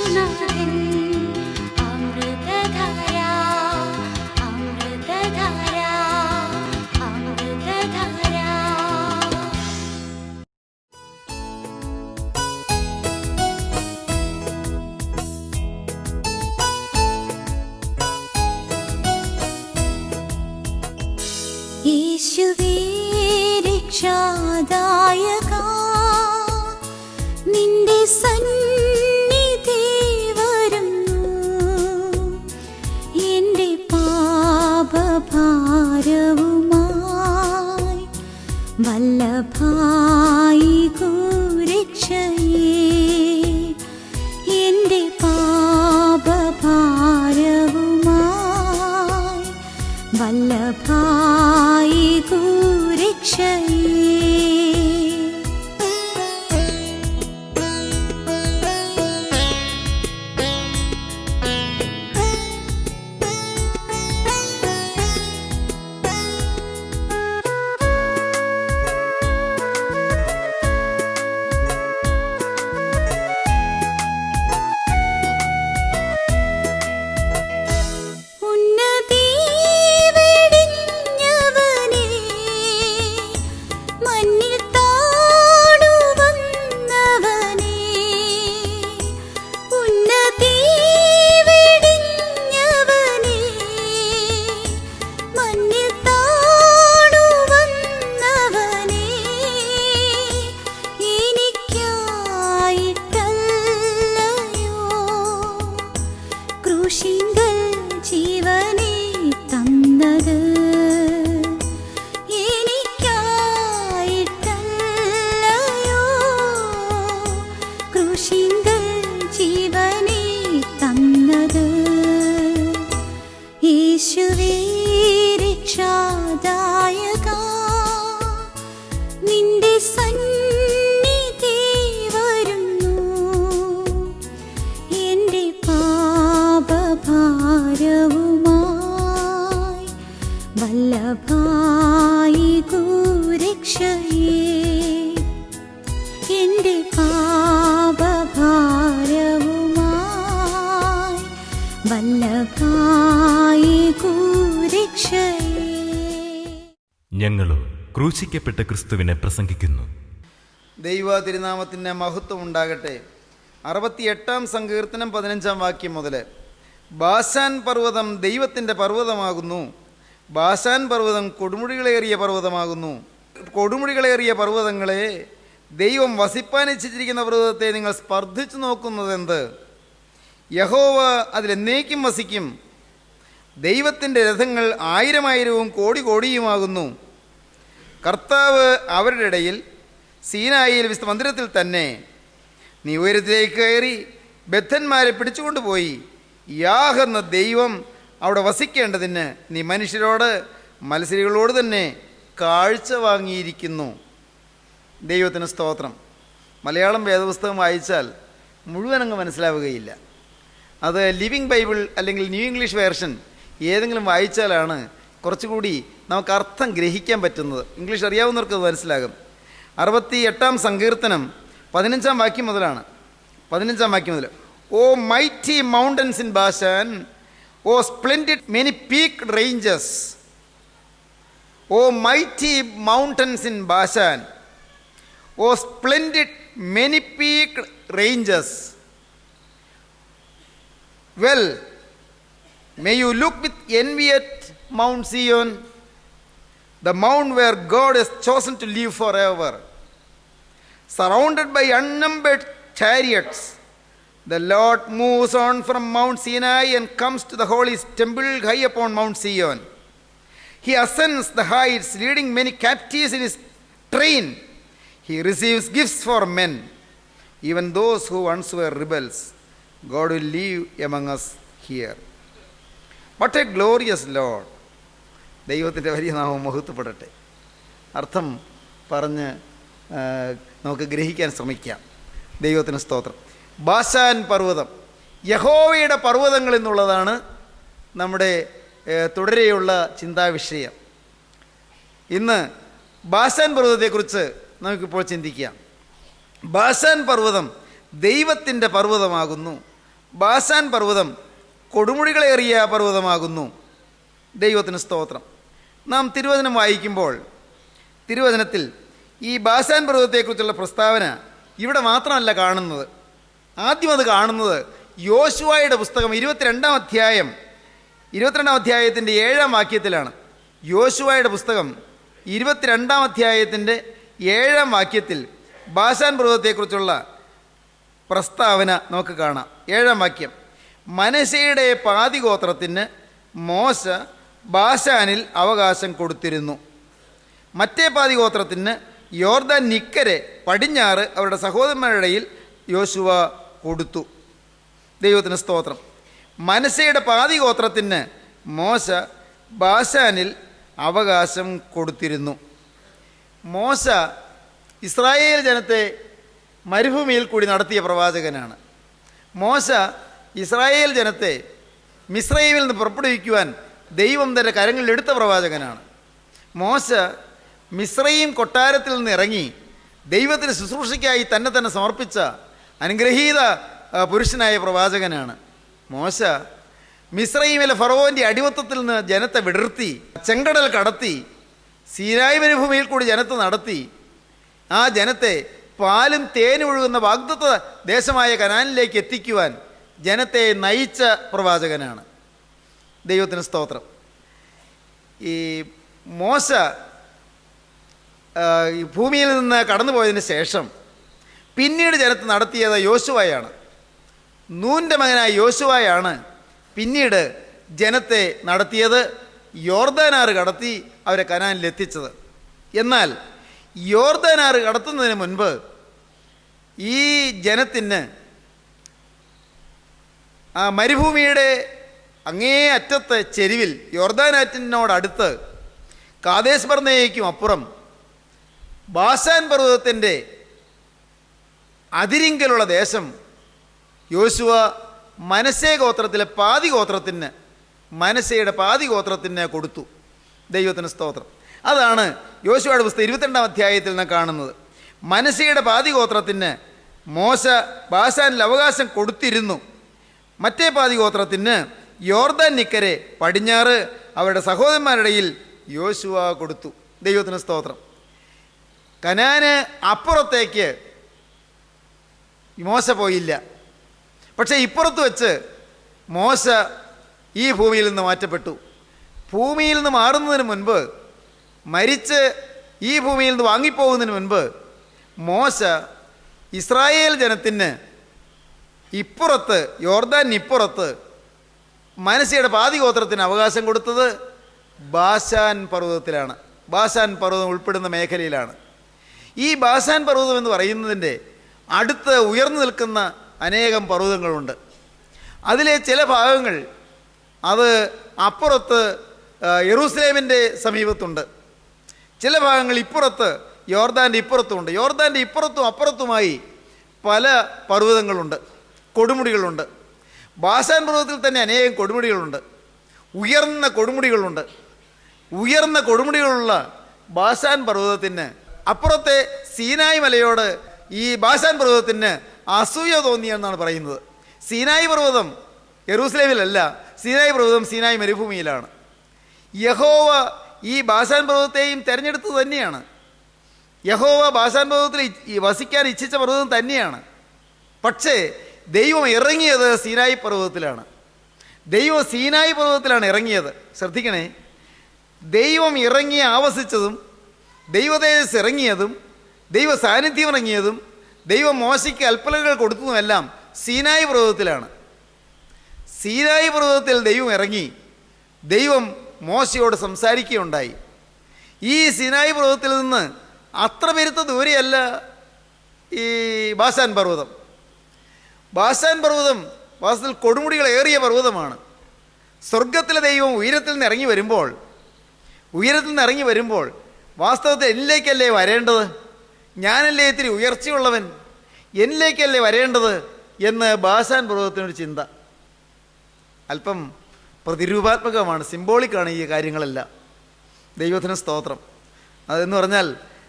യേശുനാഥൻ അമൃതധാര അമൃതധാര അമൃതധാര. യേശുവേ രക്ഷാദായകാ, നിന്റെ സന്നിധി വരുന്നു. എൻ്റെ പാപഭാരവുമായി വല്ലഭായി രക്ഷയേ. എൻ്റെ പാപഭാരവുമായി വല്ലഭായി രക്ഷയേ. യേശുവേ രക്ഷാദായകാ, നിന്റെ സന്നിധി വരുന്നു. എൻ്റെ പാപഭാരവുമായി വല്ലഭായി രക്ഷയേ. എൻ്റെ പാപഭാരവുമായി വല്ലഭായി രക്ഷയേ. ഞങ്ങളോ ക്രൂശിക്കപ്പെട്ട ക്രിസ്തുവിനെ പ്രസംഗിക്കുന്നു. ദൈവ തിരുനാമത്തിന് മഹത്വം ഉണ്ടാകട്ടെ. 68 സങ്കീർത്തനം 15 വാക്യം മുതൽ, ബാശാൻ പർവ്വതം ദൈവത്തിൻ്റെ പർവ്വതമാകുന്നു. ബാശാൻ പർവ്വതം കൊടുമുടികളേറിയ പർവ്വതമാകുന്നു. കൊടുമുടികളേറിയ പർവ്വതങ്ങളെ, ദൈവം വസിപ്പാൻ ഇച്ഛിച്ചിരിക്കുന്ന പർവ്വതത്തെ നിങ്ങൾ സ്പർദ്ധിച്ചു നോക്കുന്നതെന്ത്? യഹോവ അതിലെന്നേക്കും വസിക്കും. ദൈവത്തിൻ്റെ രഥങ്ങൾ 1000 കോടി കോടിയുമാകുന്നു. കർത്താവ് അവരുടെ ഇടയിൽ സീനായിൽ വിശുദ്ധ മന്ദിരത്തിൽ തന്നെ. നീ ഉയരത്തിലേക്ക് കയറി ബദ്ധന്മാരെ പിടിച്ചുകൊണ്ടുപോയി. യാഹെന്ന ദൈവം അവിടെ വസിക്കേണ്ടതിന് നീ മനുഷ്യരോട് മത്സരികളോട് തന്നെ കാഴ്ച വാങ്ങിയിരിക്കുന്നു. ദൈവത്തിന് സ്തോത്രം. മലയാളം വേദപുസ്തകം വായിച്ചാൽ മുഴുവൻ അങ്ങ് മനസ്സിലാവുകയില്ല. അത് ലിവിങ് ബൈബിൾ അല്ലെങ്കിൽ ന്യൂ ഇംഗ്ലീഷ് വേർഷൻ ഏതെങ്കിലും വായിച്ചാലാണ് കുറച്ചുകൂടി നമുക്ക് അർത്ഥം ഗ്രഹിക്കാൻ പറ്റുന്നത്. ഇംഗ്ലീഷ് അറിയാവുന്നവർക്ക് അത് മനസ്സിലാകും. 68 സങ്കീർത്തനം 15 വാക്യം മുതലാണ്. 15 വാക്യം മുതൽ, O mighty mountains in Bashan, O splendid many peaked ranges. O mighty mountains in Bashan, O splendid many peaked ranges. Well, may you look with envy at Mount Zion, the mount where God has chosen to live forever. Surrounded by unnumbered chariots, the Lord moves on from Mount Sinai and comes to the holy temple high upon Mount Zion. He ascends the heights, leading many captives in his train. He receives gifts for men, even those who once were rebels. God will live among us here. What a glorious Lord. ദൈവത്തിൻ്റെ വലിയ നാമം മഹത്വപ്പെടട്ടെ. അർത്ഥം പറഞ്ഞ് നമുക്ക് ഗ്രഹിക്കാൻ ശ്രമിക്കാം. ദൈവത്തിന് സ്തോത്രം. ബാശാൻ പർവ്വതം, യഹോവയുടെ പർവ്വതങ്ങൾ എന്നുള്ളതാണ് നമ്മുടെ തുടരെയുള്ള ചിന്താവിഷയം. ഇന്ന് ബാശാൻ പർവ്വതത്തെക്കുറിച്ച് നമുക്കിപ്പോൾ ചിന്തിക്കാം. ബാശാൻ പർവ്വതം ദൈവത്തിൻ്റെ പർവ്വതമാകുന്നു. ബാസാൻ പർവ്വതം കൊടുമുടികളേറിയ പർവ്വതമാകുന്നു. ദൈവത്തിന് സ്തോത്രം. നാം തിരുവചനം വായിക്കുമ്പോൾ തിരുവചനത്തിൽ ഈ ബാസാൻ പർവ്വതത്തെക്കുറിച്ചുള്ള പ്രസ്താവന ഇവിടെ മാത്രമല്ല കാണുന്നത്. ആദ്യം അത് കാണുന്നത് യോശുവയുടെ പുസ്തകം 22-ാം അധ്യായത്തിൻ്റെ 7-ാം വാക്യത്തിലാണ്. യോശുവയുടെ പുസ്തകം 22-ാം അധ്യായത്തിൻ്റെ 7-ാം വാക്യത്തിൽ ബാസാൻ പർവ്വതത്തെക്കുറിച്ചുള്ള പ്രസ്താവന നമുക്ക് കാണാം. 7-ാം വാക്യം: മനശ്ശെയുടെ പാതിഗോത്രത്തിന് മോശ ബാശാനിൽ അവകാശം കൊടുത്തിരുന്നു. മറ്റേ പാതിഗോത്രത്തിന് യോർദാൻ നിക്കരെ പടിഞ്ഞാറ് അവരുടെ സഹോദരന്മാരുടെ ഇടയിൽ യോശുവ കൊടുത്തു. ദൈവത്തിന് സ്തോത്രം. മനശ്ശെയുടെ പാതിഗോത്രത്തിന് മോശ ബാശാനിൽ അവകാശം കൊടുത്തിരുന്നു. മോശ ഇസ്രായേൽ ജനത്തെ മരുഭൂമിയിൽ കൂടി നടത്തിയ പ്രവാചകനാണ്. മോശ ഇസ്രായേൽ ജനത്തെ മിസ്രയീമിൽ നിന്ന് പുറപ്പെടുവിക്കുവാൻ ദൈവം തൻ്റെ കരങ്ങളിൽ എടുത്ത പ്രവാചകനാണ്. മോശ മിസ്രയീം കൊട്ടാരത്തിൽ നിന്ന് ഇറങ്ങി ദൈവത്തിന് ശുശ്രൂഷയ്ക്കായി തന്നെ സമർപ്പിച്ച അനുഗ്രഹീത പുരുഷനായ പ്രവാചകനാണ്. മോശ മിസ്രയീമിലെ ഫറവോൻ്റെ അടിമത്തത്തിൽ നിന്ന് ജനത്തെ വിടർത്തി ചെങ്കടൽ കടത്തി സീനായി മരുഭൂമിയിൽ കൂടി ജനത്തെ നടത്തി ആ ജനത്തെ പാലും തേനും ഒഴുകുന്ന വാഗ്ദത്ത ദേശമായ കനാനിലേക്ക് എത്തിക്കുവാൻ ജനത്തെ നയിച്ച പ്രവാചകനാണ്. ദൈവത്തിന് സ്തോത്രം. ഈ മോശ ഈ ഭൂമിയിൽ നിന്ന് കടന്നുപോയതിന് ശേഷം പിന്നീട് ജനത്തെ നടത്തിയത് യോശുവയാണ്. നൂൻ്റെ മകനായ യോശുവയാണ് പിന്നീട് ജനത്തെ നടത്തിയത്. യോർദാനാറ് കടത്തി അവരെ കനാനിലെത്തിച്ചത്. എന്നാൽ യോർദാനാറ് കടത്തുന്നതിന് മുൻപ് ഈ ജനത്തിന് ആ മരുഭൂമിയുടെ അങ്ങേ അറ്റത്തെ ചെരുവിൽ യോർദാനാറ്റിനോടടുത്ത് കാദേശ് ബർന്നേയ്ക്കും അപ്പുറം ബാശാൻ പർവ്വതത്തിൻ്റെ അതിരിങ്കലുള്ള ദേശം യോശുവ മനശ്ശെ ഗോത്രത്തിലെ പാതിഗോത്രത്തിന് മനശ്ശെയുടെ പാതിഗോത്രത്തിന് കൊടുത്തു. ദൈവത്തിന് സ്തോത്രം. അതാണ് യോശുവയുടെ പുസ്തകം 22-ാം അധ്യായത്തിൽ നാം കാണുന്നത്. മനശ്ശെയുടെ പാതിഗോത്രത്തിന് മോശ ബാശാനിൽ അവകാശം കൊടുത്തിരുന്നു. മറ്റേ പാതിഗോത്രത്തിന് യോർദാൻ നിക്കരെ പടിഞ്ഞാറ് അവരുടെ സഹോദരന്മാരുടെ ഇടയിൽ യോശുവ കൊടുത്തു. ദൈവത്തിന് സ്തോത്രം. കനാന് അപ്പുറത്തേക്ക് മോശ പോയില്ല. പക്ഷേ ഇപ്പുറത്ത് വെച്ച് മോശ ഈ ഭൂമിയിൽ നിന്ന് മാറ്റപ്പെട്ടു. ഭൂമിയിൽ നിന്ന് മാറുന്നതിന് മുൻപ്, മരിച്ച് ഈ ഭൂമിയിൽ നിന്ന് വാങ്ങിപ്പോകുന്നതിന് മുൻപ് മോശ ഇസ്രായേൽ ജനത്തിന് ഇപ്പുറത്ത് യോർദാനിപ്പുറത്ത് മനശ്ശെയുടെ പാതിഗോത്രത്തിന് അവകാശം കൊടുത്തത് ബാശാൻ പർവ്വതത്തിലാണ്. ബാശാൻ പർവ്വതം ഉൾപ്പെടുന്ന മേഖലയിലാണ്. ഈ ബാശാൻ പർവ്വതം എന്ന് പറയുന്നതിൻ്റെ അടുത്ത് ഉയർന്നു നിൽക്കുന്ന അനേകം പർവ്വതങ്ങളുണ്ട്. അതിലെ ചില ഭാഗങ്ങൾ അത് അപ്പുറത്ത് യെറൂസലേമിൻ്റെ സമീപത്തുണ്ട്. ചില ഭാഗങ്ങൾ ഇപ്പുറത്ത് യോർദാൻ്റെ ഇപ്പുറത്തുമുണ്ട്. യോർദാൻ്റെ ഇപ്പുറത്തും അപ്പുറത്തുമായി പല പർവ്വതങ്ങളുണ്ട്, കൊടുമുടികളുണ്ട്. ബാശാൻ പർവ്വതത്തിൽ തന്നെ അനേകം കൊടുമുടികളുണ്ട്, ഉയർന്ന കൊടുമുടികളുണ്ട്. ഉയർന്ന കൊടുമുടികളുള്ള ബാശാൻ പർവ്വതത്തിന് അപ്പുറത്തെ സീനായി മലയോട് ഈ ബാശാൻ പർവ്വതത്തിന് അസൂയ തോന്നിയെന്നാണ് പറയുന്നത്. സീനായി പർവ്വതം യെറൂസലേമിലല്ല, സീനായി പർവ്വതം സീനായി മരുഭൂമിയിലാണ്. യഹോവ ഈ ബാശാൻ പർവ്വതത്തെയും തിരഞ്ഞെടുത്തത് തന്നെയാണ്. യഹോവ ബാശാൻ പർവ്വതത്തിൽ വസിക്കാൻ ഇച്ഛിച്ച പർവ്വതം തന്നെയാണ്. പക്ഷേ ദൈവം ഇറങ്ങിയത് സീനായി പർവ്വതത്തിലാണ്. ദൈവം സീനായി പർവ്വതത്തിലാണ് ഇറങ്ങിയത്. ശ്രദ്ധിക്കണേ, ദൈവം ഇറങ്ങി ആവസിച്ചതും ദൈവതേജസ് ഇറങ്ങിയതും ദൈവ സാന്നിധ്യം ഇറങ്ങിയതും ദൈവം മോശയ്ക്ക് കൽപ്പനകൾ കൊടുത്തതുമെല്ലാം സീനായി പർവ്വതത്തിലാണ്. സീനായി പർവ്വതത്തിൽ ദൈവം ഇറങ്ങി ദൈവം മോശയോട് സംസാരിക്കുകയുണ്ടായി. ഈ സീനായി പർവ്വതത്തിൽ നിന്ന് അത്ര പെരുത്ത ദൂരെയല്ല ഈ ബാശാൻ പർവ്വതം. ബാശാൻ പർവ്വതം വാസ്തവത്തിൽ കൊടുമുടികൾ ഏറിയ പർവ്വതമാണ്. സ്വർഗത്തിലെ ദൈവം ഉയരത്തിൽ നിന്ന് ഇറങ്ങി വരുമ്പോൾ വാസ്തവത്തിൽ എന്നിലേക്കല്ലേ വരേണ്ടത്? ഞാനല്ലേ ഇത്തിരി ഉയർച്ചയുള്ളവൻ, എന്നിലേക്കല്ലേ വരേണ്ടത് എന്ന് ബാശാൻ പർവ്വതത്തിനൊരു ചിന്ത. അല്പം പ്രതിരൂപാത്മകമാണ്, സിംബോളിക്കാണ് ഈ കാര്യങ്ങളെല്ലാം. ദൈവത്തിന് സ്തോത്രം. അതെന്ന് പറഞ്ഞാൽ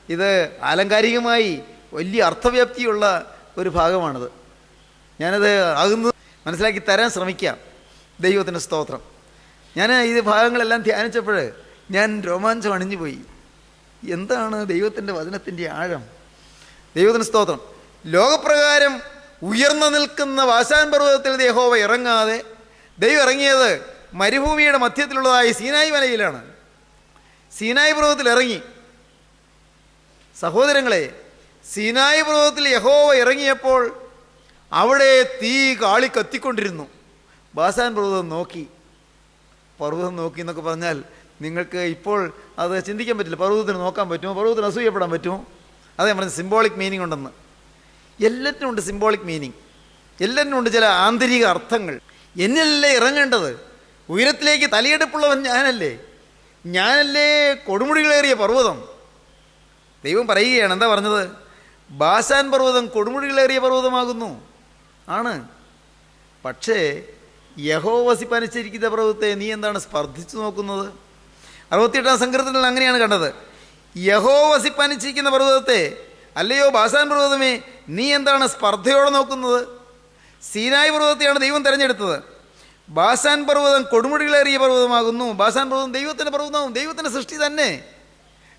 ഇത് ആലങ്കാരികമായി വലിയ അർത്ഥവ്യാപ്തിയുള്ള ഒരു ഭാഗമാണിത്. ഞാനത് ആകുന്നത് മനസ്സിലാക്കി തരാൻ ശ്രമിക്കാം. ദൈവത്തിൻ്റെ സ്തോത്രം. ഞാൻ ഈ ഭാഗങ്ങളെല്ലാം ധ്യാനിച്ചപ്പോൾ ഞാൻ രോമാഞ്ചം അണിഞ്ഞു പോയി. എന്താണ് ദൈവത്തിൻ്റെ വചനത്തിൻ്റെ ആഴം! ദൈവത്തിന് സ്തോത്രം. ലോകപ്രകാരം ഉയർന്നു നിൽക്കുന്ന വാശാൻ പർവ്വതത്തിൽ യഹോവ ഇറങ്ങാതെ ദൈവം ഇറങ്ങിയത് മരുഭൂമിയുടെ മധ്യത്തിലുള്ളതായ സീനായി മലയിലാണ്. സീനായി പർവ്വതത്തിൽ ഇറങ്ങി. സഹോദരങ്ങളെ, സീനായി പർവ്വതത്തിൽ യഹോവ ഇറങ്ങിയപ്പോൾ അവിടെ തീ കാളി കത്തിക്കൊണ്ടിരുന്നു. ബാസാൻ പർവ്വതം നോക്കി. പർവ്വതം നോക്കി എന്നൊക്കെ പറഞ്ഞാൽ നിങ്ങൾക്ക് ഇപ്പോൾ അത് ചിന്തിക്കാൻ പറ്റില്ല. പർവ്വതത്തിന് നോക്കാൻ പറ്റുമോ? പർവ്വതത്തിന് അസൂയപ്പെടാൻ പറ്റുമോ? അതേ പറഞ്ഞ സിംബോളിക് മീനിങ് ഉണ്ടെന്ന്. എല്ലാറ്റിനും ഉണ്ട് സിംബോളിക് മീനിങ്. എല്ലാറ്റിനും ഉണ്ട് ചില ആന്തരിക അർത്ഥങ്ങൾ. എന്നിലല്ലേ ഇറങ്ങേണ്ടത്? ഉയരത്തിലേക്ക് തലയെടുപ്പുള്ളവൻ ഞാനല്ലേ? ഞാനല്ലേ കൊടുമുടികളേറിയ പർവ്വതം? ദൈവം പറയുകയാണ്. എന്താ പറഞ്ഞത്? ബാസാൻ പർവ്വതം കൊടുമുടികളേറിയ പർവ്വതമാകുന്നു. ആണ്. പക്ഷേ യഹോവ വസിപ്പാനിച്ചിരിക്കുന്ന പർവ്വതത്തെ നീ എന്താണ് സ്പർദ്ധിച്ചു നോക്കുന്നത്? 68-ാം സങ്കീർത്തനത്തിൽ അങ്ങനെയാണ് കണ്ടത്. യഹോവ വസിപ്പാനിച്ചിരിക്കുന്ന പർവ്വതത്തെ, അല്ലയോ ബാസാൻ പർവ്വതമേ, നീ എന്താണ് സ്പർദ്ധയോടെ നോക്കുന്നത്? സീനായി പർവ്വതത്തെയാണ് ദൈവം തിരഞ്ഞെടുത്തത്. ബാസാൻ പർവ്വതം കൊടുമുടികളേറിയ പർവ്വതമാകുന്നു. ബാസാൻ പർവ്വതം ദൈവത്തിൻ്റെ പർവ്വതമാകും. ദൈവത്തിൻ്റെ സൃഷ്ടി തന്നെ.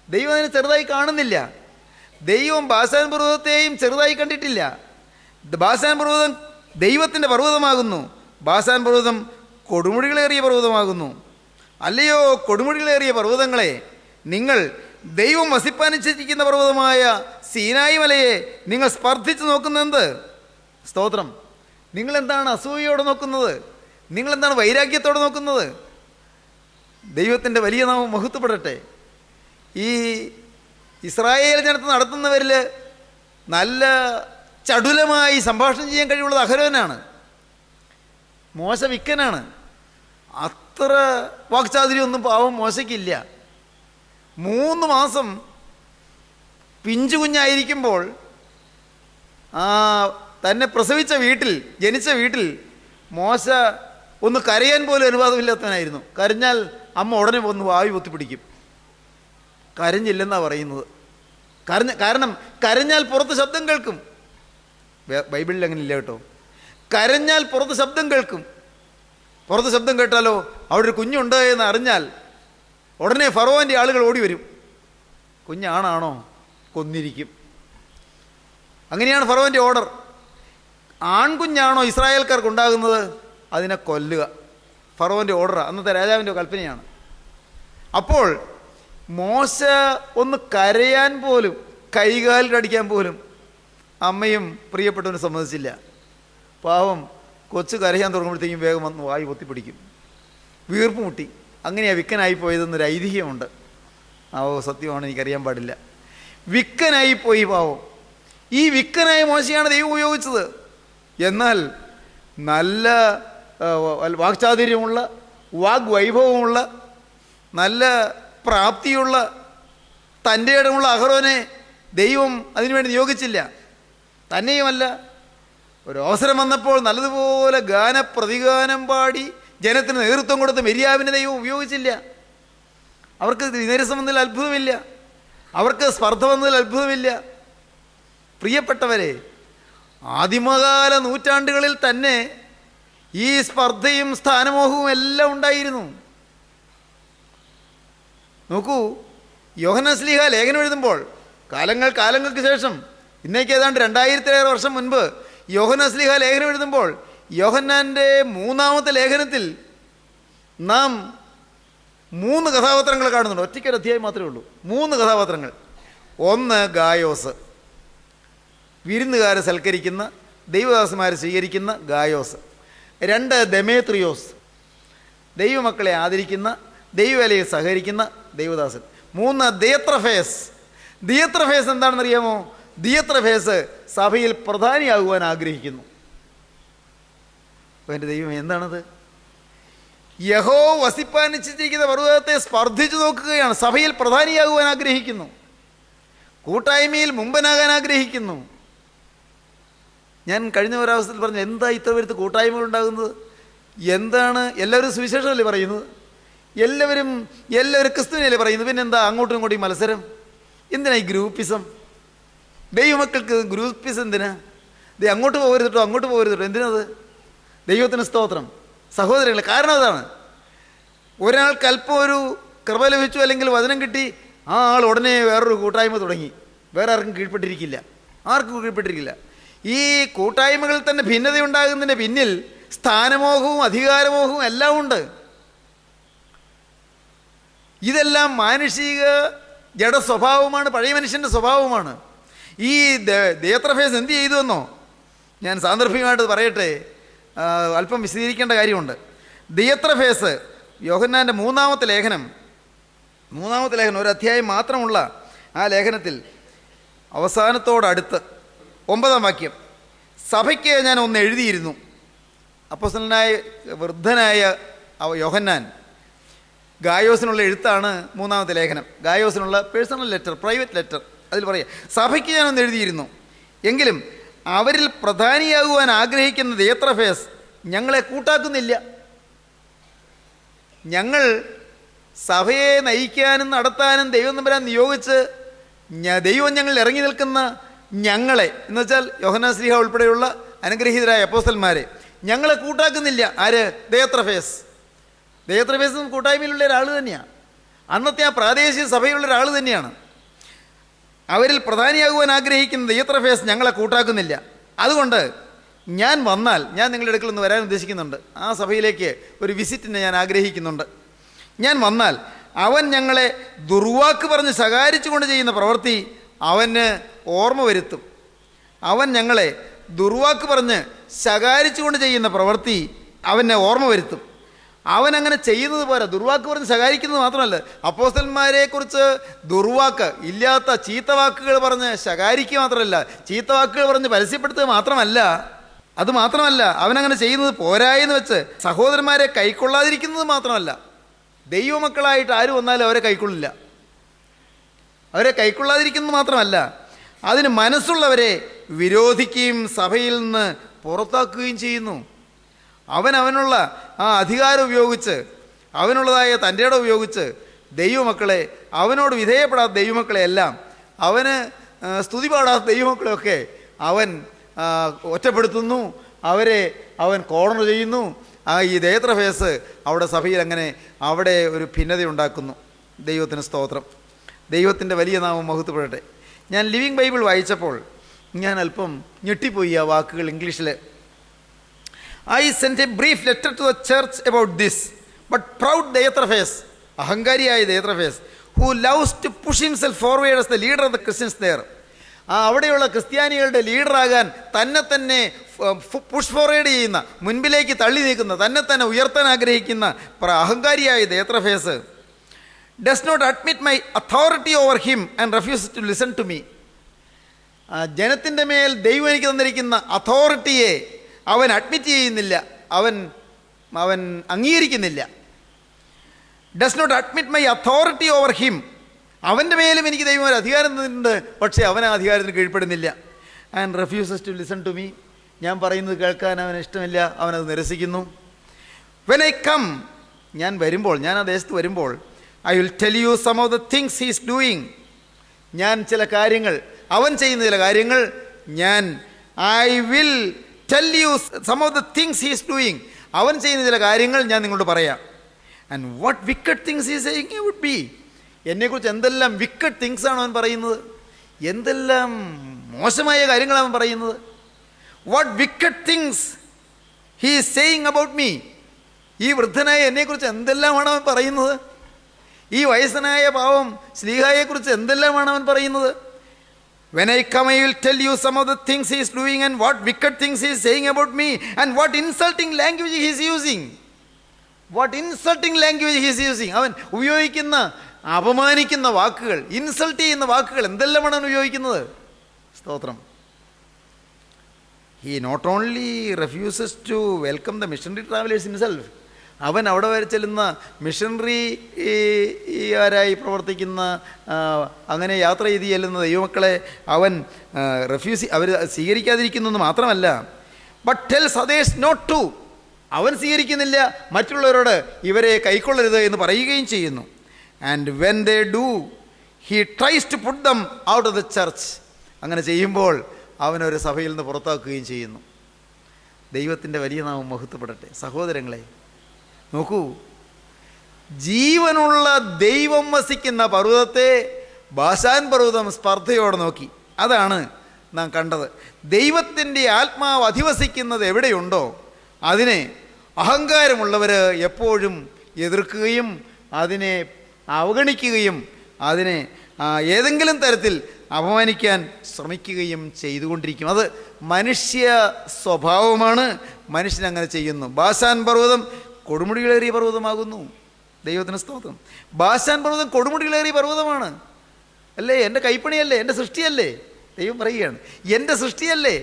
ദൈവം അതിനെ ചെറുതായി കാണുന്നില്ല. ദൈവം ബാസാൻ പർവ്വതത്തെയും ചെറുതായി കണ്ടിട്ടില്ല. ബാസാൻ പർവ്വതം ദൈവത്തിൻ്റെ പർവ്വതമാകുന്നു. ബാസാൻ പർവ്വതം കൊടുമുടികളേറിയ പർവ്വതമാകുന്നു. അല്ലയോ കൊടുമുടികളേറിയ പർവ്വതങ്ങളെ, നിങ്ങൾ ദൈവം വസിപ്പാനിച്ചിരിക്കുന്ന പർവ്വതമായ സീനായി മലയെ നിങ്ങൾ സ്പർദ്ധിച്ച് നോക്കുന്നതെന്ത്? സ്തോത്രം. നിങ്ങളെന്താണ് അസൂയയോടെ നോക്കുന്നത്? നിങ്ങളെന്താണ് വൈരാഗ്യത്തോടെ നോക്കുന്നത്? ദൈവത്തിൻ്റെ വലിയ നാമം മഹത്വപ്പെടട്ടെ. ഈ ഇസ്രായേൽ ജനത്തെ നടത്തുന്നവരിൽ നല്ല ചടുലമായി സംഭാഷണം ചെയ്യാൻ കഴിവുള്ളത് അഹരോനാണ്. മോശ വിക്കനാണ്. അത്ര വാക്ചാതുര്യമൊന്നും പാവം മോശയ്ക്കില്ല. 3 മാസം പിഞ്ചു കുഞ്ഞായിരിക്കുമ്പോൾ തന്നെ പ്രസവിച്ച വീട്ടിൽ, ജനിച്ച വീട്ടിൽ മോശ ഒന്ന് കരയാൻ പോലും അനുവാദമില്ലാത്തവനായിരുന്നു. കരഞ്ഞാൽ അമ്മ ഉടനെ വന്ന് വായു പൊത്തിപ്പിടിക്കും. കരഞ്ഞില്ലെന്നാണ് പറയുന്നത്. കാരണം കരഞ്ഞാൽ പുറത്ത് ശബ്ദം കേൾക്കും. ബൈബിളിൽ അങ്ങനെ ഇല്ല കേട്ടോ. കരഞ്ഞാൽ പുറത്ത് ശബ്ദം കേൾക്കും. പുറത്ത് ശബ്ദം കേട്ടാലോ അവിടെ ഒരു കുഞ്ഞുണ്ട് എന്ന് അറിഞ്ഞാൽ ഉടനെ ഫറവോൻ്റെ ആളുകൾ ഓടി വരും. കുഞ്ഞാണാണോ കൊന്നിരിക്കും. അങ്ങനെയാണ് ഫറവോൻ്റെ ഓർഡർ. ആൺകുഞ്ഞാണോ ഇസ്രായേൽക്കാർക്ക് ഉണ്ടാകുന്നത് അതിനെ കൊല്ലുക. ഫറവോൻ്റെ ഓർഡറാണ്. അന്നത്തെ രാജാവിൻ്റെ കൽപ്പനയാണ്. അപ്പോൾ മോശ ഒന്ന് കരയാൻ പോലും, കൈകാലിലടിക്കാൻ പോലും അമ്മയും പ്രിയപ്പെട്ടവന് സമ്മതിച്ചില്ല. പാവം കൊച്ചു കരയാൻ തുടങ്ങുമ്പോഴത്തേക്കും വേഗം വന്ന് വായു പൊത്തിപ്പിടിക്കും. വീർപ്പ് മുട്ടി. അങ്ങനെയാണ് വിക്കനായി പോയതെന്നൊരു ഐതിഹ്യമുണ്ട്. സത്യമാണ്, എനിക്കറിയാൻ പാടില്ല. വിക്കനായിപ്പോയി പാവം. ഈ വിക്കനായ മോശയാണ് ദൈവം ഉപയോഗിച്ചത്. എന്നാൽ നല്ല വാക്ചാതുര്യമുള്ള, വാഗ്വൈഭവമുള്ള, നല്ല പ്രാപ്തിയുള്ള, തൻ്റെ ഇടമുള്ള അഹരോനെ ദൈവം അതിനുവേണ്ടി നിയോഗിച്ചില്ല. തന്നെയുമല്ല, ഒരു അവസരം വന്നപ്പോൾ നല്ലതുപോലെ പ്രതിഗാനം പാടി ജനത്തിന് നേതൃത്വം കൊടുത്ത മിര്യാമിനെ ദൈവം ഉപയോഗിച്ചില്ല. അവർക്ക് വിനരസം വന്നതിൽ അത്ഭുതമില്ല. അവർക്ക് സ്പർദ്ധ വന്നതിൽ അത്ഭുതമില്ല. പ്രിയപ്പെട്ടവരെ, ആദിമകാല നൂറ്റാണ്ടുകളിൽ തന്നെ ഈ സ്പർദ്ധയും സ്ഥാനമോഹവും എല്ലാം ഉണ്ടായിരുന്നു. നോക്കൂ, യോഹന്നാൻ ശ്ലീഹ ലേഖനം എഴുതുമ്പോൾ കാലങ്ങൾക്ക് ശേഷം, ഇന്നേക്ക് ഏതാണ്ട് 2000 വർഷം മുൻപ് യോഹന്നാൻ ശ്ലീഹ ലേഖനം എഴുതുമ്പോൾ യോഹന്നാൻ്റെ 3-ാമത്തെ ലേഖനത്തിൽ നാം 3 കഥാപാത്രങ്ങൾ കാണുന്നുണ്ട്. ഒറ്റയ്ക്കൊരു അധ്യായം മാത്രമേ ഉള്ളൂ. 3 കഥാപാത്രങ്ങൾ. 1 ഗായോസ്, വിരുന്നുകാരെ സൽക്കരിക്കുന്ന, ദൈവദാസന്മാരെ സ്വീകരിക്കുന്ന ഗായോസ്. 2 ദെമേത്രിയോസ്, ദൈവമക്കളെ ആദരിക്കുന്ന, ദൈവവേലയിൽ സഹകരിക്കുന്ന ദൈവദാസൻ. 3 ദിയത്രഫേസ്. ദിയത്രഫേസ് എന്താണെന്നറിയാമോ? ദിയത്രഫേസ് സഭയിൽ പ്രധാനിയാകുവാൻ ആഗ്രഹിക്കുന്നു. അപ്പോൾ എൻ്റെ ദൈവം എന്താണത്? യഹോ വസിപ്പാനിച്ചിരിക്കുന്ന പർവ്വതത്തെ സ്പർദ്ധിച്ചു നോക്കുകയാണ്. സഭയിൽ പ്രധാനിയാകുവാൻ ആഗ്രഹിക്കുന്നു. കൂട്ടായ്മയിൽ മുമ്പനാകാൻ ആഗ്രഹിക്കുന്നു. ഞാൻ കഴിഞ്ഞ ഒരവസരത്തിൽ പറഞ്ഞു, എന്താ ഇത്ര പേർക്ക് കൂട്ടായ്മകൾ ഉണ്ടാകുന്നത്? എന്താണ്? എല്ലാവരും സുവിശേഷമല്ലേ പറയുന്നത്? എല്ലാവരും ക്രിസ്തുവിനല്ലേ പറയുന്നത്? പിന്നെന്താ അങ്ങോട്ടും ഇങ്ങോട്ടും മത്സരം? എന്തിനാ ഈ ഗ്രൂപ്പിസം? ദൈവമക്കൾക്ക് ഗ്രൂപ്പിസം എന്തിനാ? അങ്ങോട്ട് പോകരുതട്ടോ, അങ്ങോട്ട് പോകരുതട്ടോ. എന്തിനത്? ദൈവത്തിന് സ്തോത്രം. സഹോദരങ്ങൾ, കാരണം അതാണ്, ഒരാൾക്ക് അല്പം ഒരു കൃപ ലഭിച്ചു അല്ലെങ്കിൽ വചനം കിട്ടി, ആ ആൾ ഉടനെ വേറൊരു കൂട്ടായ്മ തുടങ്ങി. വേറെ ആർക്കും കീഴ്പ്പെട്ടിരിക്കില്ല, ആർക്കും കീഴ്പ്പെട്ടിരിക്കില്ല. ഈ കൂട്ടായ്മകളിൽ തന്നെ ഭിന്നതയുണ്ടാകുന്നതിൻ്റെ പിന്നിൽ സ്ഥാനമോഹവും അധികാരമോഹവും എല്ലാം ഉണ്ട്. ഇതെല്ലാം മാനുഷിക ജഡ സ്വഭാവമാണ്, പഴയ മനുഷ്യൻ്റെ സ്വഭാവമാണ്. ഈ ദേത്രഫേസ് എന്ത് ചെയ്തു എന്നോ, ഞാൻ സാന്ദർഭികമായിട്ട് പറയട്ടെ, അല്പം വിശദീകരിക്കേണ്ട കാര്യമുണ്ട്. ദേത്രഫേസ് യോഹന്നാൻ്റെ മൂന്നാമത്തെ ലേഖനം ഒരു അധ്യായം മാത്രമുള്ള ആ ലേഖനത്തിൽ അവസാനത്തോടടുത്ത് 9-ാം വാക്യം, സഭയ്ക്ക് ഞാൻ ഒന്ന് എഴുതിയിരുന്നു. അപ്പോസ്തലനായ വൃദ്ധനായ യോഹന്നാൻ ഗായോസിനുള്ള എഴുത്താണ് മൂന്നാമത്തെ ലേഖനം. ഗായോസിനുള്ള പേഴ്സണൽ ലെറ്റർ, പ്രൈവറ്റ് ലെറ്റർ. അതിൽ പറയുക, സഭയ്ക്ക് ഞാനൊന്ന് എഴുതിയിരുന്നു, എങ്കിലും അവരിൽ പ്രധാനിയാകുവാൻ ആഗ്രഹിക്കുന്ന ദേത്രഫേസ് ഞങ്ങളെ കൂട്ടാക്കുന്നില്ല. ഞങ്ങൾ സഭയെ നയിക്കാനും നടത്താനും ദൈവം തമ്പുരാൻ നിയോഗിച്ച് ദൈവം ഞങ്ങൾ ഇറങ്ങി നിൽക്കുന്ന ഞങ്ങളെ, എന്ന് വെച്ചാൽ യോഹന്നാൻ ശ്ലീഹ ഉൾപ്പെടെയുള്ള അനുഗ്രഹീതരായ അപ്പോസ്തലന്മാരെ ഞങ്ങളെ കൂട്ടാക്കുന്നില്ല. ആര്? ദേത്രഫേസ്. ദേത്രഫേസും കൂട്ടായ്മയിലുള്ള ഒരാൾ തന്നെയാണ്, അന്നത്തെ ആ പ്രാദേശിക സഭയിലുള്ള ഒരാൾ തന്നെയാണ്. അവരിൽ പ്രധാനിയാകുവാൻ ആഗ്രഹിക്കുന്ന ദേത്രഫേസ് ഞങ്ങളെ കൂട്ടാക്കുന്നില്ല. അതുകൊണ്ട് ഞാൻ വന്നാൽ, ഞാൻ നിങ്ങളുടെ അടുക്കൽ ഒന്ന് വരാൻ ഉദ്ദേശിക്കുന്നുണ്ട്, ആ സഭയിലേക്ക് ഒരു വിസിറ്റിനെ ഞാൻ ആഗ്രഹിക്കുന്നുണ്ട്. ഞാൻ വന്നാൽ അവൻ ഞങ്ങളെ ദുർവാക്ക് പറഞ്ഞ് ശകാരിച്ചുകൊണ്ട് ചെയ്യുന്ന പ്രവൃത്തി അവന് ഓർമ്മ വരുത്തും. അവൻ ഞങ്ങളെ ദുർവാക്ക് പറഞ്ഞ് ശകാരിച്ചുകൊണ്ട് ചെയ്യുന്ന പ്രവൃത്തി അവനെ ഓർമ്മ വരുത്തും. അവൻ അങ്ങനെ ചെയ്യുന്നത് പോരാ, ദുർവാക്ക് പറഞ്ഞ് ശകാരിക്കുന്നത് മാത്രമല്ല, അപ്പോസ്തലന്മാരെക്കുറിച്ച് ദുർവാക്ക്, ഇല്ലാത്ത ചീത്ത വാക്കുകൾ പറഞ്ഞ് ശകാരിക്കുക മാത്രമല്ല, ചീത്ത വാക്കുകൾ പറഞ്ഞ് പരസ്യപ്പെടുത്തുക മാത്രമല്ല, അതുമാത്രമല്ല, അവനങ്ങനെ ചെയ്യുന്നത് പോരായെന്ന് വെച്ച് സഹോദരന്മാരെ കൈക്കൊള്ളാതിരിക്കുന്നത് മാത്രമല്ല, ദൈവമക്കളായിട്ട് ആര് വന്നാലും അവരെ കൈക്കൊള്ളില്ല. അവരെ കൈക്കൊള്ളാതിരിക്കുന്നത് മാത്രമല്ല, അതിന് മനസ്സുള്ളവരെ വിരോധിക്കുകയും സഭയിൽ നിന്ന് പുറത്താക്കുകയും ചെയ്യുന്നു. അവനുള്ള ആ അധികാരം ഉപയോഗിച്ച്, അവനുള്ളതായ തൻ്റെ ഇടം ഉപയോഗിച്ച് ദൈവമക്കളെ, അവനോട് വിധേയപ്പെടാത്ത ദൈവമക്കളെ എല്ലാം, അവന് സ്തുതി പാടാത്ത ദൈവമക്കളെയൊക്കെ അവൻ ഒറ്റപ്പെടുത്തുന്നു, അവരെ അവൻ കോർണർ ചെയ്യുന്നു. ഈ ദേത്രഫേസ് അവിടെ സഭയിൽ അങ്ങനെ അവിടെ ഒരു ഭിന്നത ഉണ്ടാക്കുന്നു. ദൈവത്തിന് സ്തോത്രം, ദൈവത്തിൻ്റെ വലിയ നാമം മഹത്വപ്പെടട്ടെ. ഞാൻ ലിവിങ് ബൈബിൾ വായിച്ചപ്പോൾ ഞാൻ അല്പം ഞെട്ടിപ്പോയി ആ വാക്കുകൾ ഇംഗ്ലീഷിൽ. I sent a brief letter to the church about this, but proud Deathraphase, അഹങ്കാരിയായ ദേത്രഫേസ്, who loves to push himself forward as the leader of the Christians there, അവിടെയുള്ള ക്രിസ്ത്യാനികളുടെ ലീഡറാകാൻ തന്നെ പുഷ് ഫോർവേഡ് ചെയ്യുന്ന, മുൻപിലേക്ക് തള്ളി നീക്കുന്ന, തന്നെ ഉയർത്താൻ ആഗ്രഹിക്കുന്ന അഹങ്കാരിയായ ദേത്രഫേസ് does not admit my authority over him and refuses to listen to me. ജനത്തിൻ്റെ മേൽ ദൈവം എനിക്ക് തന്നിരിക്കുന്ന അതോറിറ്റിയെ അവൻ അഡ്മിറ്റ് ചെയ്യുന്നില്ല, അവൻ അംഗീകരിക്കുന്നില്ല. Does not admit my authority over him. അവൻ്റെ മേലും എനിക്ക് ദൈവം ഒരു അധികാരം തന്നിട്ടുണ്ട്, പക്ഷേ അവൻ ആ അധികാരത്തിന് കീഴ്പ്പെടുന്നില്ല. And refuses to listen to me. ഞാൻ പറയുന്നത് കേൾക്കാൻ അവന് ഇഷ്ടമില്ല, അവനത് നിരസിക്കുന്നു. വെൻ ഐ കം, ഞാൻ വരുമ്പോൾ, ഞാൻ ആ ദേശത്ത് വരുമ്പോൾ, I will tell you some of the things he is doing. ഞാൻ ചില കാര്യങ്ങൾ, അവൻ ചെയ്യുന്ന ചില കാര്യങ്ങൾ, I will tell you some of the things he is doing. അവൻ ചെയ്യുന്ന ചില കാര്യങ്ങൾ ഞാൻ നിങ്ങളോട് പറയാം. And what wicked things he saying it would be. എന്നെക്കുറിച്ച് എന്തെല്ലാം വിക്കറ്റ് തിങ്സ് ആണ് അവൻ പറയുന്നത്, എന്തെല്ലാം മോശമായ കാര്യങ്ങളാണ് അവൻ പറയുന്നത്. What wicked things he is saying about me. ഈ വൃദ്ധനായ എന്നെക്കുറിച്ച് എന്തെല്ലാമാണ് അവൻ പറയുന്നത്. ഈ വയസ്സനായ പാവം ശ്ലീഹായെക്കുറിച്ച് എന്തെല്ലാമാണ് അവൻ പറയുന്നത്. When I come, I will tell you some of the things he is doing and what wicked things he is saying about me and what insulting language he is using. What insulting language he is using. അവൻ ഉപയോഗിക്കുന്ന അപമാനിക്കുന്ന വാക്കുകൾ, insult ചെയ്യുന്ന വാക്കുകൾ എന്തെല്ലാമാണ് അവൻ ഉപയോഗിക്കുന്നത്. സ്തോത്രം. He not only refuses to welcome the missionary travelers himself. അവൻ അവിടെ വരെ ചെല്ലുന്ന മിഷണറിയാരായി പ്രവർത്തിക്കുന്ന, അങ്ങനെ യാത്ര ചെയ്ത് ചെല്ലുന്ന ദൈവമക്കളെ അവൻ അവർ സ്വീകരിക്കാതിരിക്കുന്നു മാത്രമല്ല, but tells others not to. അവൻ സ്വീകരിക്കുന്നില്ല, മറ്റുള്ളവരോട് ഇവരെ കൈക്കൊള്ളരുത് എന്ന് പറയുകയും ചെയ്യുന്നു. And when they do, he tries to put them out of the church. അങ്ങനെ ചെയ്യുമ്പോൾ അവനൊരു സഭയിൽ നിന്ന് പുറത്താക്കുകയും ചെയ്യുന്നു. ദൈവത്തിൻ്റെ വലിയ നാമം മഹത്വപ്പെടട്ടെ. സഹോദരങ്ങളെ നോക്കൂ, ജീവനുള്ള ദൈവം വസിക്കുന്ന പർവ്വതത്തെ ബാശാൻ പർവ്വതം സ്പർദ്ധയോടെ നോക്കി. അതാണ് നാം കണ്ടത്. ദൈവത്തിൻ്റെ ആത്മാവ് അധിവസിക്കുന്നത് എവിടെയുണ്ടോ അതിനെ അഹങ്കാരമുള്ളവർ എപ്പോഴും എതിർക്കുകയും അതിനെ അവഗണിക്കുകയും അതിനെ ഏതെങ്കിലും തരത്തിൽ അപമാനിക്കാൻ ശ്രമിക്കുകയും ചെയ്തുകൊണ്ടിരിക്കും. അത് മനുഷ്യ സ്വഭാവമാണ്. മനുഷ്യൻ അങ്ങനെ ചെയ്യുന്നു. ബാശാൻ പർവ്വതം കൊടുമുടികളേറിയ പർവ്വതമാകുന്നു. ദൈവത്തിന് സ്തോത്രം. ബാശാൻ പർവ്വതം കൊടുമുടികളേറിയ പർവ്വതമാണ് അല്ലേ? എൻ്റെ കൈപ്പണിയല്ലേ? എൻ്റെ സൃഷ്ടിയല്ലേ? ദൈവം പറയുകയാണ്, എൻ്റെ സൃഷ്ടിയല്ലേ?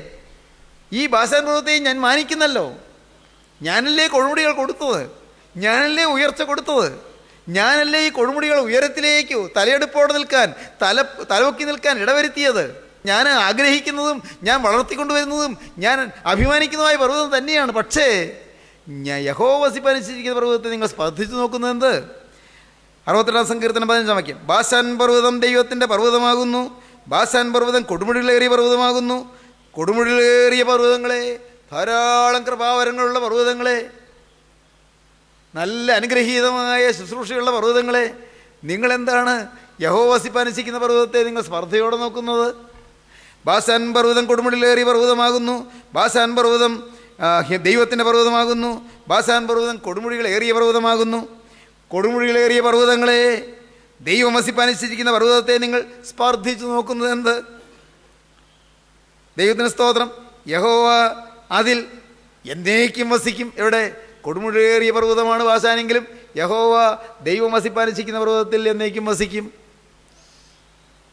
ഈ ബാശാൻ പർവ്വതത്തെയും ഞാൻ മാനിക്കുന്നല്ലോ. ഞാനല്ലേ കൊടുമുടികൾ കൊടുത്തത്, ഞാനല്ലേ ഉയർച്ച കൊടുത്തത്, ഞാനല്ലേ ഈ കൊടുമുടികൾ ഉയരത്തിലേക്ക് തലയെടുപ്പോടെ നിൽക്കാൻ, തലവൊക്കി നിൽക്കാൻ ഇടവരുത്തിയത്. ഞാൻ ആഗ്രഹിക്കുന്നതും ഞാൻ വളർത്തിക്കൊണ്ടുവരുന്നതും ഞാൻ അഭിമാനിക്കുന്നതുമായ പർവ്വതം തന്നെയാണ്. പക്ഷേ യഹോവ വസിപ്പാനിച്ചിരിക്കുന്ന പർവ്വതത്തെ നിങ്ങൾ സ്പർദ്ധിച്ചു നോക്കുന്നത് എന്ത്? 62 സങ്കീർത്തനം 15 വാക്യം. ബാശാൻ പർവ്വതം ദൈവത്തിൻ്റെ പർവ്വതമാകുന്നു. ബാശാൻ പർവ്വതം കൊടുമുടികളേറിയ പർവ്വതമാകുന്നു. കൊടുമുടികളേറിയ പർവ്വതങ്ങളെ, ധാരാളം കൃപാവരങ്ങളുള്ള പർവ്വതങ്ങളെ, നല്ല അനുഗ്രഹീതമായ ശുശ്രൂഷയുള്ള പർവ്വതങ്ങളെ, നിങ്ങളെന്താണ് യഹോവ വസിപ്പാനിച്ചിരിക്കുന്ന പർവ്വതത്തെ നിങ്ങൾ സ്പർദ്ധയോടെ നോക്കുന്നത്? ബാശാൻ പർവ്വതം കൊടുമുടികളേറിയ പർവ്വതമാകുന്നു. ബാശാൻ പർവ്വതം ദൈവത്തിൻ്റെ പർവ്വതമാകുന്നു. ബാശാൻ പർവ്വതം കൊടുമുടികളേറിയ പർവ്വതമാകുന്നു. കൊടുമുടികളേറിയ പർവ്വതങ്ങളെ, ദൈവം വസിപ്പാനിച്ചിരിക്കുന്ന പർവ്വതത്തെ നിങ്ങൾ സ്പർദ്ധിച്ചു നോക്കുന്നത് എന്ത്? ദൈവത്തിന് സ്തോത്രം. യഹോവ അതിൽ എന്നേക്കും വസിക്കും. എവിടെ? കൊടുമുടിയേറിയ പർവ്വതമാണ് ബാശാനെങ്കിലും യഹോവ ദൈവം വസിപ്പാനിച്ചിരിക്കുന്ന പർവ്വതത്തിൽ എന്നേക്കും വസിക്കും.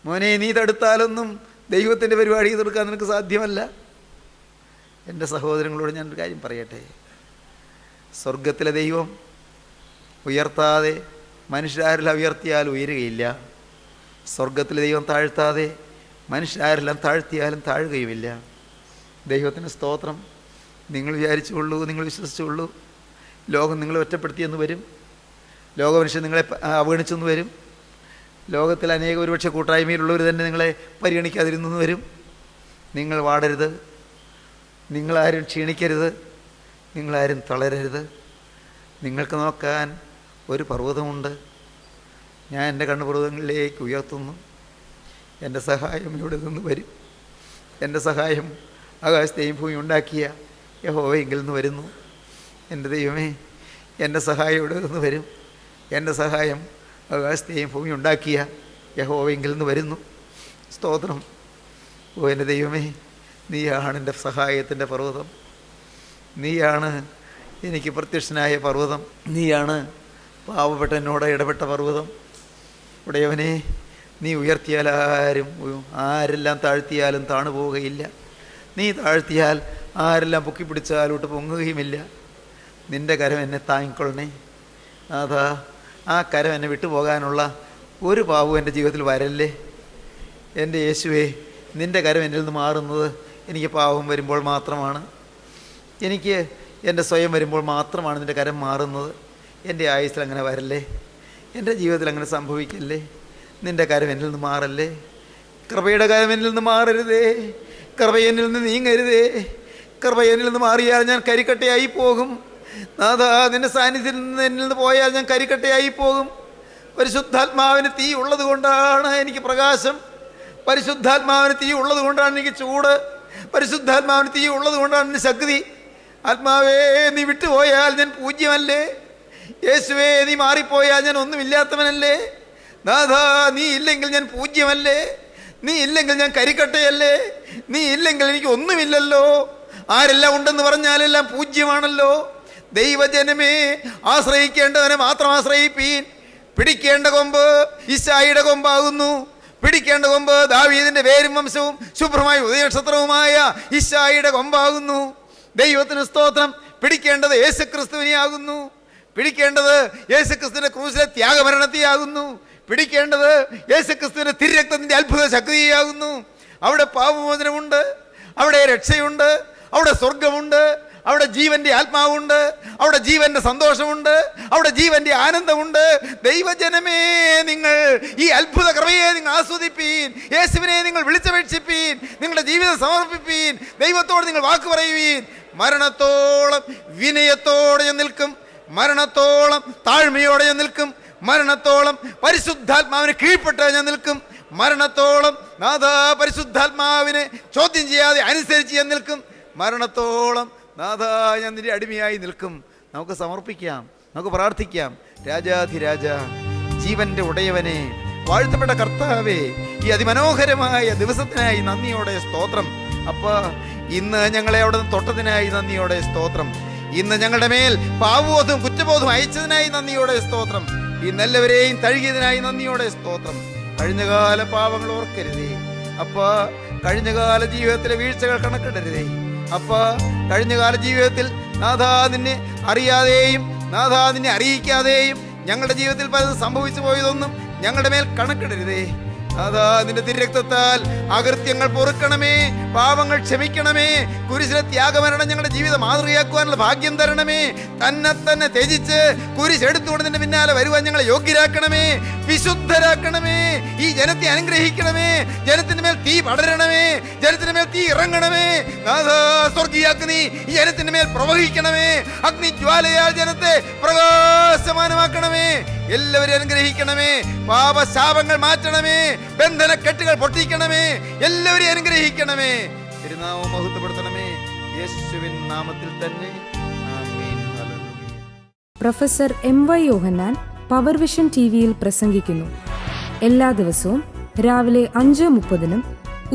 മോനെ, നീ തടുത്താലൊന്നും ദൈവത്തിൻ്റെ പരിപാടി തീർക്കാൻ നിനക്ക് സാധ്യമല്ല. എൻ്റെ സഹോദരങ്ങളോട് ഞാനൊരു കാര്യം പറയട്ടെ. സ്വർഗത്തിലെ ദൈവം ഉയർത്താതെ മനുഷ്യരാരെല്ലാം ഉയർത്തിയാൽ ഉയരുകയില്ല. സ്വർഗത്തിലെ ദൈവം താഴ്ത്താതെ മനുഷ്യരാരെല്ലാം താഴ്ത്തിയാലും താഴുകയുമില്ല. ദൈവത്തിന് സ്തോത്രം. നിങ്ങൾ വിചാരിച്ചുകൊള്ളൂ, നിങ്ങൾ വിശ്വസിച്ചുകൊള്ളൂ, ലോകം നിങ്ങളെ ഒറ്റപ്പെടുത്തിയെന്ന് വരും. ലോകമനുഷ്യൻ നിങ്ങളെ അവഗണിച്ചെന്ന് വരും. ലോകത്തിൽ അനേകം ഒരുപക്ഷെ കൂട്ടായ്മയിലുള്ളവർ തന്നെ നിങ്ങളെ പരിഗണിക്കാതിരുന്നെന്ന് വരും. നിങ്ങൾ വാടരുത്, നിങ്ങളാരും ക്ഷീണിക്കരുത്, നിങ്ങളാരും തളരരുത്. നിങ്ങൾക്ക് നോക്കാൻ ഒരു പർവ്വതമുണ്ട്. ഞാൻ എൻ്റെ കണ്ണുപർവ്വതങ്ങളിലേക്ക് ഉയർത്തുന്നു. എൻ്റെ സഹായം ഇവിടെ നിന്ന് വരും. എൻ്റെ സഹായം ആകാശത്തെയും ഭൂമി ഉണ്ടാക്കിയ യഹോവയെങ്കിൽ നിന്ന് വരുന്നു. എൻ്റെ ദൈവമേ, എൻ്റെ സഹായം ഇവിടെ നിന്ന് വരും. എൻ്റെ സഹായം ആകാശത്തെയും ഭൂമി ഉണ്ടാക്കിയ യഹോവയെങ്കിൽ നിന്ന് വരുന്നു. സ്തോത്രം. ഓ എൻ്റെ ദൈവമേ, നീയാണ് എൻ്റെ സഹായത്തിൻ്റെ പർവ്വതം. നീയാണ് എനിക്ക് പ്രത്യക്ഷനായ പർവ്വതം. നീയാണ് പാവപ്പെട്ട എന്നോട് ഇടപെട്ട പർവ്വതം. ഉടയവനെ, നീ ഉയർത്തിയാൽ ആരെല്ലാം താഴ്ത്തിയാലും താണു പോവുകയില്ല. നീ താഴ്ത്തിയാൽ ആരെല്ലാം പൊക്കിപ്പിടിച്ചാലോട്ട് പൊങ്ങുകയുമില്ല. നിൻ്റെ കരം എന്നെ താങ്ങിക്കൊള്ളണേ. അതാ ആ കരം എന്നെ വിട്ടുപോകാനുള്ള ഒരു പാവവും എൻ്റെ ജീവിതത്തിൽ വരല്ലേ. എൻ്റെ യേശുവേ, നിൻ്റെ കരം എന്നിൽ നിന്ന് മാറുന്നത് എനിക്ക് പാവം വരുമ്പോൾ മാത്രമാണ്. എനിക്ക് എൻ്റെ സ്വയം വരുമ്പോൾ മാത്രമാണ് നിൻ്റെ കരം മാറുന്നത്. എൻ്റെ ആയുസ്സിൽ അങ്ങനെ വരല്ലേ. എൻ്റെ ജീവിതത്തിൽ അങ്ങനെ സംഭവിക്കല്ലേ. നിൻ്റെ കരം എന്നിൽ നിന്ന് മാറല്ലേ. കൃപയുടെ കരം എന്നിൽ നിന്ന് മാറരുതേ. കൃപ എന്നിൽ നിന്ന് നീങ്ങരുതേ. കൃപ എന്നിൽ നിന്ന് മാറിയാൽ ഞാൻ കരിക്കട്ടയായി പോകും. നാഥാ, നിൻ്റെ സാന്നിധ്യത്തിൽ നിന്ന് എന്നിൽ നിന്ന് പോയാൽ ഞാൻ കരിക്കട്ടയായി പോകും. പരിശുദ്ധാത്മാവിന് തീ ഉള്ളത് കൊണ്ടാണ് എനിക്ക് പ്രകാശം. പരിശുദ്ധാത്മാവിന് തീ ഉള്ളത് കൊണ്ടാണ് എനിക്ക് ചൂട്. പരിശുദ്ധാത്മാവിന് തീ ഉള്ളത് കൊണ്ടാണ് എൻ്റെ ശക്തി. ആത്മാവേ, നീ വിട്ടുപോയാൽ ഞാൻ പൂജ്യമല്ലേ. യേശുവേ, നീ മാറിപ്പോയാൽ ഞാൻ ഒന്നുമില്ലാത്തവനല്ലേ. നാഥാ, നീ ഇല്ലെങ്കിൽ ഞാൻ പൂജ്യമല്ലേ. നീ ഇല്ലെങ്കിൽ ഞാൻ കരിക്കട്ടയല്ലേ. നീ ഇല്ലെങ്കിൽ എനിക്ക് ഒന്നുമില്ലല്ലോ. ആരെല്ലാം ഉണ്ടെന്ന് പറഞ്ഞാലെല്ലാം പൂജ്യമാണല്ലോ. ദൈവജനമേ, ആശ്രയിക്കേണ്ടവനെ മാത്രം ആശ്രയിപ്പീൻ. പിടിക്കേണ്ട കൊമ്പ് ഇശായിയുടെ കൊമ്പാകുന്നു. പിടിക്കേണ്ട കൊമ്പ് ദാവീദിന്റെ വേരും വംശവും ശുഭ്രമായ ഉദയനക്ഷത്രവുമായ ഇശായിയുടെ കൊമ്പാകുന്നു. ദൈവത്തിന് സ്തോത്രം. പിടിക്കേണ്ടത് യേശുക്രിസ്തുവിനെയാകുന്നു. പിടിക്കേണ്ടത് യേശുക്രിസ്തുവിന്റെ ക്രൂശിലെ ത്യാഗമരണത്തെയാകുന്നു. പിടിക്കേണ്ടത് യേശുക്രിസ്തുവിന്റെ തിരുരക്തത്തിന്റെ അത്ഭുത ശക്തിയാകുന്നു. അവിടെ പാപമോചനമുണ്ട്, അവിടെ രക്ഷയുണ്ട്, അവിടെ സ്വർഗമുണ്ട്, അവിടെ ജീവന്റെ ആത്മാവുണ്ട്, അവിടെ ജീവന്റെ സന്തോഷമുണ്ട്, അവിടെ ജീവന്റെ ആനന്ദമുണ്ട്. ദൈവജനമേ, നിങ്ങൾ ഈ അത്ഭുത കൃപയെ നിങ്ങൾ ആസ്വദിപ്പീൻ. യേശുവിനെ നിങ്ങൾ വിളിച്ചപേക്ഷിപ്പീൻ. നിങ്ങളുടെ ജീവിതം സമർപ്പിപ്പീൻ. ദൈവത്തോട് നിങ്ങൾ വാക്ക് പറയുവീൻ. മരണത്തോളം വിനയത്തോടെ ഞാൻ നിൽക്കും, മരണത്തോളം താഴ്മയോടെ ഞാൻ നിൽക്കും, മരണത്തോളം പരിശുദ്ധാത്മാവിന് കീഴ്പ്പെട്ട് ഞാൻ നിൽക്കും, മരണത്തോളം നാഥാ പരിശുദ്ധാത്മാവിനെ ചോദ്യം ചെയ്യാതെ അനുസരിച്ച് ഞാൻ നിൽക്കും, മരണത്തോളം നാഥാ ഞാൻ നിന്റെ അടിമയായി നിൽക്കും. നമുക്ക് സമർപ്പിക്കാം, നമുക്ക് പ്രാർത്ഥിക്കാം. രാജാധിരാജ, ജീവന്റെ ഉടയവനെ, വാഴ്ത്തപ്പെട്ട കർത്താവേ, ഈ അതിമനോഹരമായ ദിവസത്തിനായി നന്ദിയോടെ സ്തോത്രം. അപ്പാ, ഇന്ന് ഞങ്ങളെ അവിടെ നിന്ന് തൊട്ടതിനായി നന്ദിയോടെ സ്തോത്രം. ഇന്ന് ഞങ്ങളുടെ മേൽ പാവബോധവും കുറ്റബോധവും അയച്ചതിനായി നന്ദിയോടെ സ്തോത്രം. ഇന്നെല്ലാവരെയും തഴുകിയതിനായി നന്ദിയോടെ സ്തോത്രം. കഴിഞ്ഞകാല പാവങ്ങൾ ഓർക്കരുതേ അപ്പാ. കഴിഞ്ഞകാല ജീവിതത്തിലെ വീഴ്ചകൾ കണക്കിടരുതേ അപ്പാ. കഴിഞ്ഞകാല ജീവിതത്തിൽ നാഥാ നിന്നെ അറിയാതെയും നാഥാ നിന്നെ അറിയിക്കാതെയും ഞങ്ങളുടെ ജീവിതത്തിൽ പലതും സംഭവിച്ചു പോയതൊന്നും ഞങ്ങളുടെ മേൽ കണക്കിടരുതേ. അതാ നിന്റെ തിരുരക്തത്താൽ അകൃത്യങ്ങൾ പൊറുക്കണമേ, പാപങ്ങൾ ക്ഷമിക്കണമേ. കുരിശിലെ ത്യാഗമരണം ഞങ്ങളുടെ ജീവിതം മാതൃകയാക്കുവാനുള്ള ഭാഗ്യം തരണമേ. തന്നെ ത്യജിച്ച് കുരിശെടുത്തുകൊണ്ട് നിന്റെ പിന്നാലെ വരുവാൻ ഞങ്ങളെ യോഗ്യരാക്കണമേ, വിശുദ്ധരാക്കണമേ. ഈ ജനത്തെ അനുഗ്രഹിക്കണമേ. ജനത്തിന്റെ മേൽ തീ പടരണമേ, ജനത്തിന്റെ മേൽ തീ ഇറങ്ങണമേ. സ്വർഗീയാഗ്നി ഈ ജനത്തിന്റെ മേൽ പ്രവഹിക്കണമേ. അഗ്നിജ്വാലയാൽ ജനത്തെ പ്രകാശമാനമാക്കണമേ. എല്ലാവരും അനുഗ്രഹിക്കണമേ. പാപശാപങ്ങൾ മാറ്റണമേ. ബന്ധനക്കെട്ടുകൾ പൊട്ടിക്കണമേ. എല്ലാവരെയും അനുഗ്രഹിക്കണമേ. തിരുനാമം മഹത്വപ്പെടുത്തണമേ. യേശുവിൻ നാമത്തിൽ തന്നെ ആമേൻ. Hallelujah. Professor MY Yohannan power vision TV-യിൽ പ്രസംഗിക്കുന്നു. എല്ലാ ദിവസവും രാവിലെ 5:30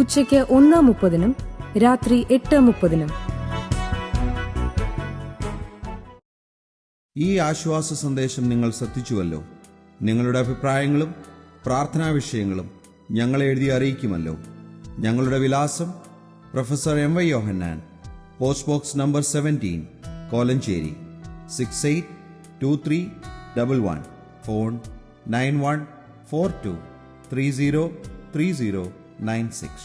ഉച്ചയ്ക്ക് 1:30 രാത്രി 8:30. ഈ ആശ്വാസ സന്ദേശം നിങ്ങൾ ശ്രദ്ധിച്ചുവല്ലോ. നിങ്ങളുടെ അഭിപ്രായങ്ങളും പ്രാർത്ഥനാ വിഷയങ്ങളും ഞങ്ങളെ എഴുതി അറിയിക്കുമല്ലോ. ഞങ്ങളുടെ വിലാസം: professor MY Yohannan, post box number 17, Kolenchery 682311. Phone 9142303096.